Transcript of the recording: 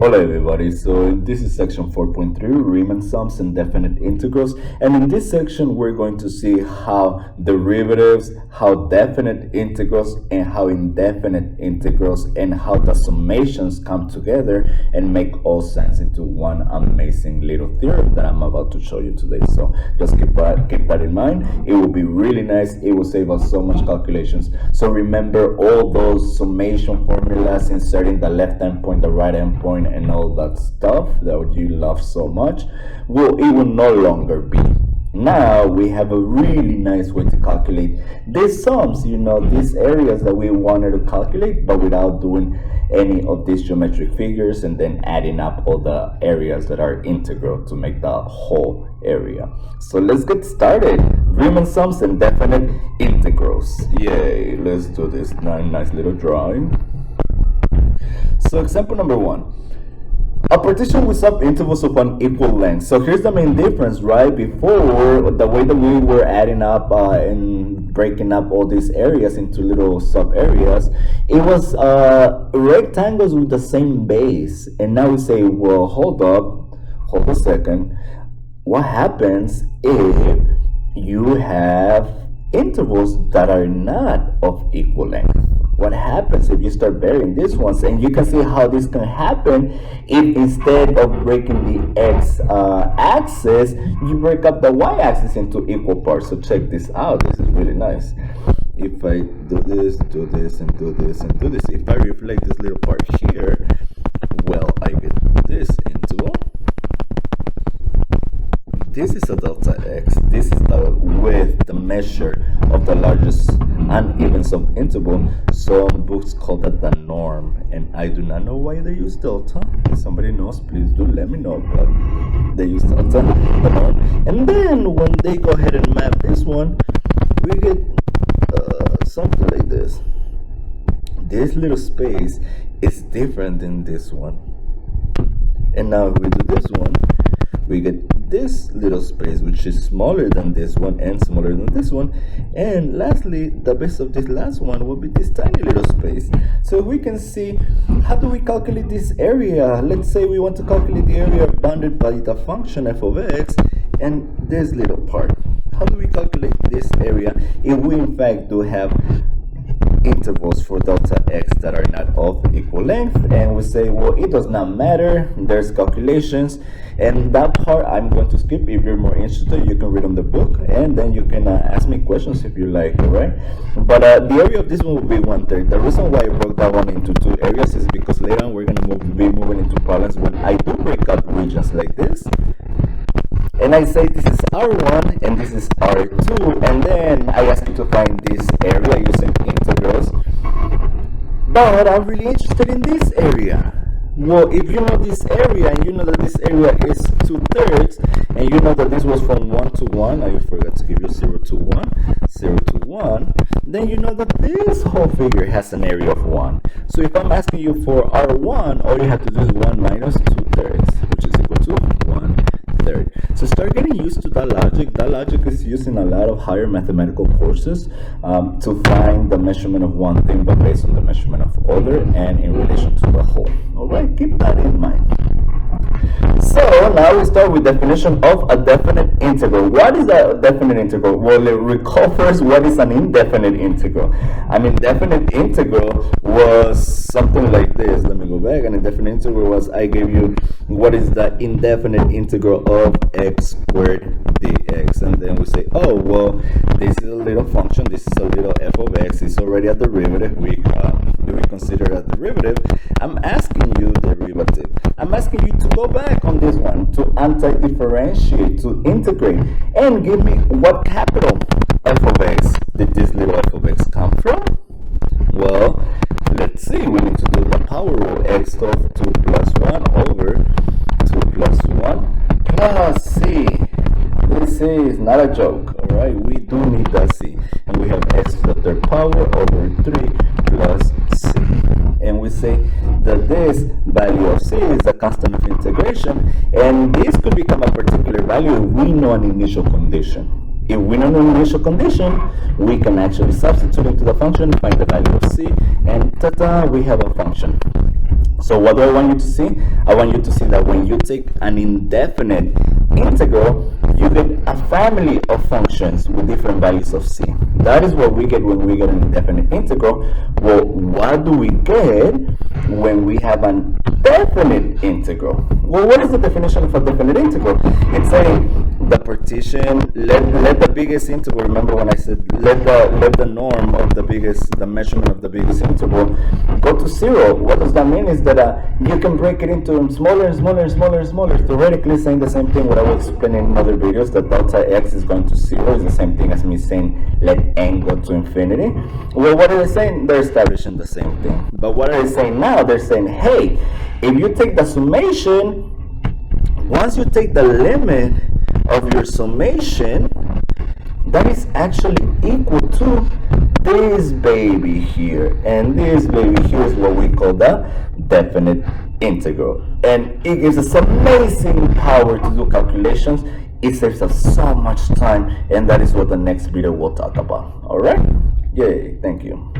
Hola everybody, so this is section 4.3, Riemann sums and definite integrals, and in this section we're going to see how derivatives, how definite integrals, and how indefinite integrals, and how the summations come together and make all sense into one amazing little theorem that I'm about to show you today. So just keep that in mind. It will be really nice. It will save us so much calculations. So remember all those summation formulas, inserting the left hand point, the right hand point, and all that stuff that you love so much. It will no longer be. Now we have a really nice way to calculate these sums, these areas that we wanted to calculate, but without doing any of these geometric figures and then adding up all the areas that are integral to make the whole area. So let's get started. Riemann sums and definite integrals. Yay, let's do this nice little drawing. So example number 1. A partition with subintervals of an equal length. So here's the main difference, right? Before, the way that we were adding up and breaking up all these areas into little sub areas, it was rectangles with the same base. And now we say, well, hold a second. What happens if you have intervals that are not of equal length? What happens if you start varying these ones? And you can see how this can happen if instead of breaking the x-axis, you break up the y-axis into equal parts. So check this out. This is really nice. If I do this, and do this, and do this, if I reflect this little part here, well, I get this into this is a delta x. This is the width, the measure of the largest uneven subinterval. Some books call that the norm, and I do not know why they use delta. If somebody knows, please do let me know. But they use delta, the norm. And then when they go ahead and map this one, we get something like this. This little space is different than this one. And now if we do this one, we get this little space, which is smaller than this one and smaller than this one. And lastly, the base of this last one will be this tiny little space. So we can see, how do we calculate this area? Let's say we want to calculate the area bounded by the function f of x and this little part. How do we calculate this area if we in fact do have intervals for delta x that are not of equal length? And we say, well, it does not matter, there's calculations, and that part I'm going to skip. If you're more interested, you can read on the book, and then you can ask me questions if you like. All right, but the area of this one will be 1/3. The reason why I broke that one into two areas is because later on we're going to be moving into problems when I do break up regions like this, and I say this is R1 and this is R2, and then I ask you to find this area using integrals. But I'm really interested in this area. Well, if you know this area and you know that this area is 2/3, and you know that this was from 1 to 1, I forgot to give you 0 to 1, 0 to 1, then you know that this whole figure has an area of 1. So if I'm asking you for R1, all you have to do is 1 minus 2/3, which is equal to 1/3. So start getting used to that logic. That logic is used in a lot of higher mathematical courses to find the measurement of one thing, but based on the measurement of other and in relation to the whole. All right, keep that in mind. So now we start with definition of a definite integral. What is a definite integral? Well, recall first what is an indefinite integral. An indefinite integral was something like this. Let me go back. An indefinite integral was, I gave you what is the indefinite integral of x squared dx, and then we say, oh well, this is a little function, this is a little f of x, it's already a derivative. We consider a derivative. I'm asking you derivative. I'm asking you to go back on this one, to anti-differentiate, to integrate, and give me what capital f of x did this little f of x come from? Well, let's see. We need to do the power rule. X of 2 plus 1 over 2 plus 1 plus c. This is not a joke, all right? We do need that c. And we have x to the third power over 3 plus c. And we say that this value of c is a constant of integration, and this could become a particular value if we know an initial condition. If we know an initial condition, we can actually substitute into the function, find the value of c, and ta-da, we have a function. So what do I want you to see? I want you to see that when you take an indefinite integral, you get a family of functions with different values of c. That is what we get when we get an indefinite integral. Well, what do we get when we have an definite integral? Well, what is the definition of a definite integral? It's saying the partition, let the biggest interval, remember when I said let the norm of the measurement of the biggest interval go to 0. What does that mean is that you can break it into smaller and smaller and smaller and smaller. Theoretically saying the same thing what I was explaining in other videos, that delta x is going to 0 is the same thing as me saying let n go to infinity. Well, what are they saying? They're establishing the same thing. But what are they saying now? They're saying, hey, if you take the summation, once you take the limit of your summation, that is actually equal to this baby here. And this baby here is what we call the definite integral. And it gives us amazing power to do calculations. It saves us so much time, and that is what the next video will talk about. All right? Yay, thank you.